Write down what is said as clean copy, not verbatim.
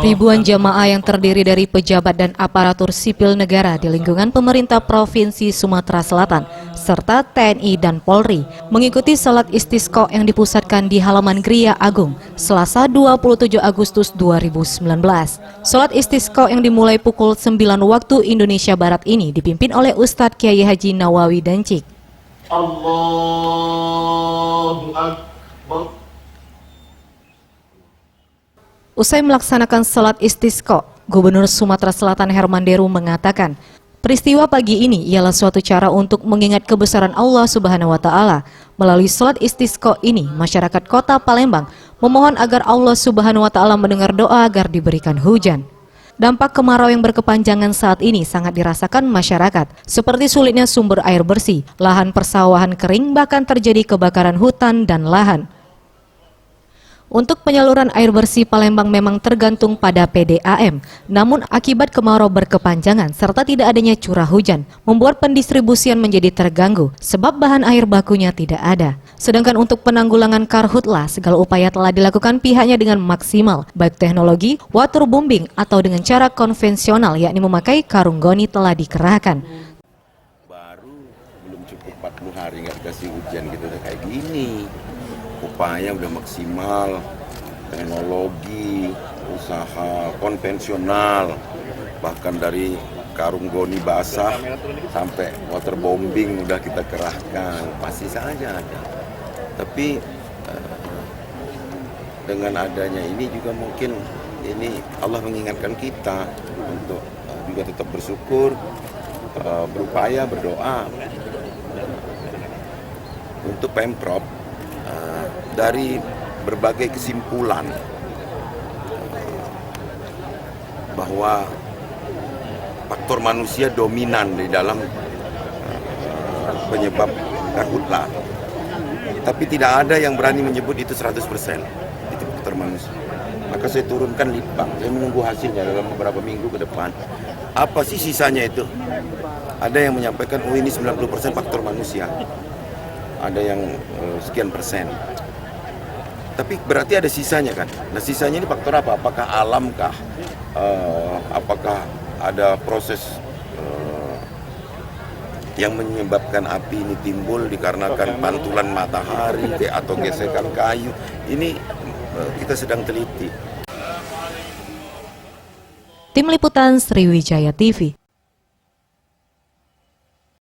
Ribuan jamaah yang terdiri dari pejabat dan aparatur sipil negara di lingkungan pemerintah Provinsi Sumatera Selatan, serta TNI dan Polri, mengikuti salat istisqa yang dipusatkan di halaman Gria Agung, Selasa 27 Agustus 2019. Salat istisqa yang dimulai pukul 9 waktu Indonesia Barat ini dipimpin oleh Ustadz Kiai Haji Nawawi Dancik. Allahu Akbar. Usai melaksanakan salat istisqa, Gubernur Sumatera Selatan Herman Deru mengatakan, peristiwa pagi ini ialah suatu cara untuk mengingat kebesaran Allah Subhanahu wa Ta'ala. Melalui salat istisqa ini, masyarakat Kota Palembang memohon agar Allah Subhanahu wa Ta'ala mendengar doa agar diberikan hujan. Dampak kemarau yang berkepanjangan saat ini sangat dirasakan masyarakat, seperti sulitnya sumber air bersih, lahan persawahan kering, bahkan terjadi kebakaran hutan dan lahan. Untuk penyaluran air bersih, Palembang memang tergantung pada PDAM. Namun akibat kemarau berkepanjangan serta tidak adanya curah hujan, membuat pendistribusian menjadi terganggu sebab bahan air bakunya tidak ada. Sedangkan untuk penanggulangan karhutlah, segala upaya telah dilakukan pihaknya dengan maksimal, baik teknologi, waterbombing atau dengan cara konvensional, yakni memakai karung goni telah dikerahkan. Baru belum cukup 40 hari nggak dikasih hujan gitu udah kayak gini. Upaya udah maksimal, teknologi, usaha konvensional, bahkan dari karung goni basah sampai waterbombing udah kita kerahkan, pasti saja ada. Tapi dengan adanya ini juga mungkin ini Allah mengingatkan kita untuk juga tetap bersyukur, berupaya, berdoa untuk Pemprov. Dari berbagai kesimpulan bahwa faktor manusia dominan di dalam penyebab karhutlah, tapi tidak ada yang berani menyebut itu 100% itu faktor manusia. Maka saya turunkan litbang, saya menunggu hasilnya dalam beberapa minggu ke depan. Apa sih sisanya itu? Ada yang menyampaikan, oh ini 90% faktor manusia, ada yang sekian persen. Tapi berarti ada sisanya kan? Nah sisanya ini faktor apa? Apakah alamkah? Apakah ada proses yang menyebabkan api ini timbul dikarenakan pantulan matahari atau gesekan kayu? Ini kita sedang teliti. Tim Liputan Sriwijaya TV.